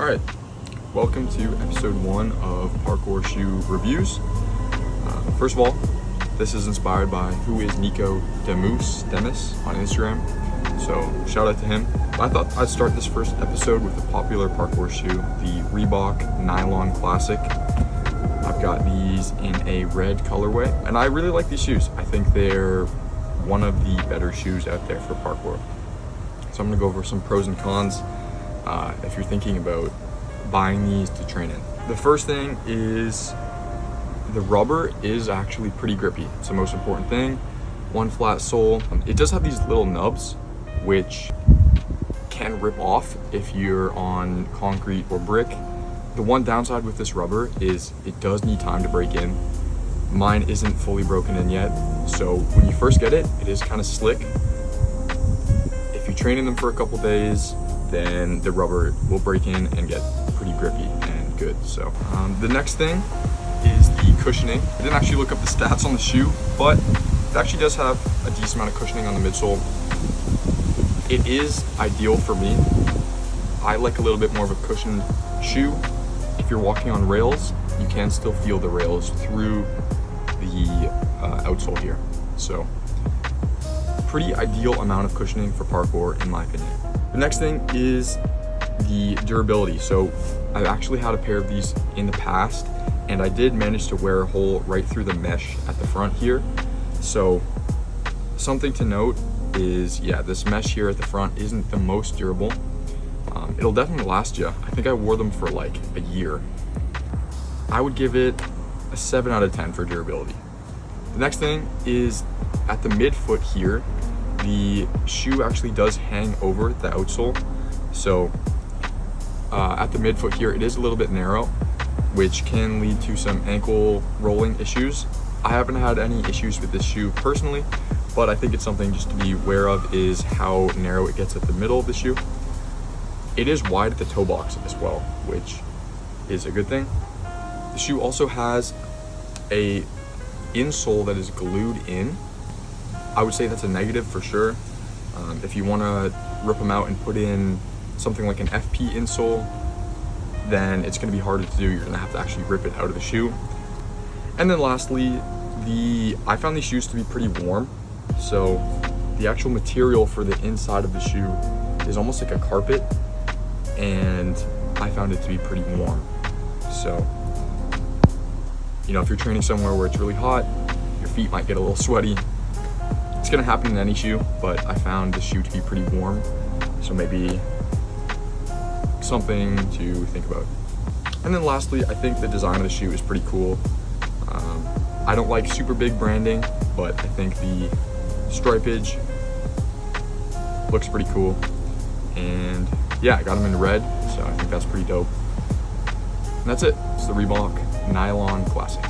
Alright, welcome to episode 1 of Parkour Shoe Reviews. First of all, this is inspired by who is Nico Demus on Instagram, so shout out to him. I thought I'd start this first episode with a popular parkour shoe, the Reebok Nylon Classic. I've got these in a red colorway, and I really like these shoes. I think they're one of the better shoes out there for parkour. So I'm gonna go over some pros and cons if you're thinking about buying these to train in. The first thing is the rubber is actually pretty grippy. It's the most important thing. One flat sole. It does have these little nubs which can rip off if you're on concrete or brick. The one downside with this rubber is it does need time to break in. Mine isn't fully broken in yet, so when you first get it, it is kind of slick. If you train in them for a couple days, then the rubber will break in and get pretty grippy and good. So the next thing is the cushioning. I didn't actually look up the stats on the shoe, but it actually does have a decent amount of cushioning on the midsole. It is ideal for me. I like a little bit more of a cushioned shoe. If you're walking on rails, you can still feel the rails through the outsole here. So pretty ideal amount of cushioning for parkour in my opinion. The next thing is the durability. So I've actually had a pair of these in the past, and I did manage to wear a hole right through the mesh at the front here. So something to note is, yeah, this mesh here at the front isn't the most durable. It'll definitely last you. I think I wore them for like a year. I would give it a 7 out of 10 for durability. The next thing is at the midfoot here, the shoe actually does hang over the outsole. So at the midfoot here, it is a little bit narrow, which can lead to some ankle rolling issues. I haven't had any issues with this shoe personally, but I think it's something just to be aware of is how narrow it gets at the middle of the shoe. It is wide at the toe box as well, which is a good thing. The shoe also has a insole that is glued in. I would say that's a negative for sure. If you want to rip them out and put in something like an FP insole, then it's going to be harder to do. You're going to have to actually rip it out of the shoe. And then lastly, I found these shoes to be pretty warm. So the actual material for the inside of the shoe is almost like a carpet, and I found it to be pretty warm. So, you know, if you're training somewhere where it's really hot, your feet might get a little sweaty. It's gonna happen in any shoe, but I found the shoe to be pretty warm. So maybe something to think about. And then lastly, I think the design of the shoe is pretty cool. I don't like super big branding, but I think the stripage looks pretty cool. And yeah, I got them in red, so I think that's pretty dope. And that's it. It's the Reebok Nylon Classic.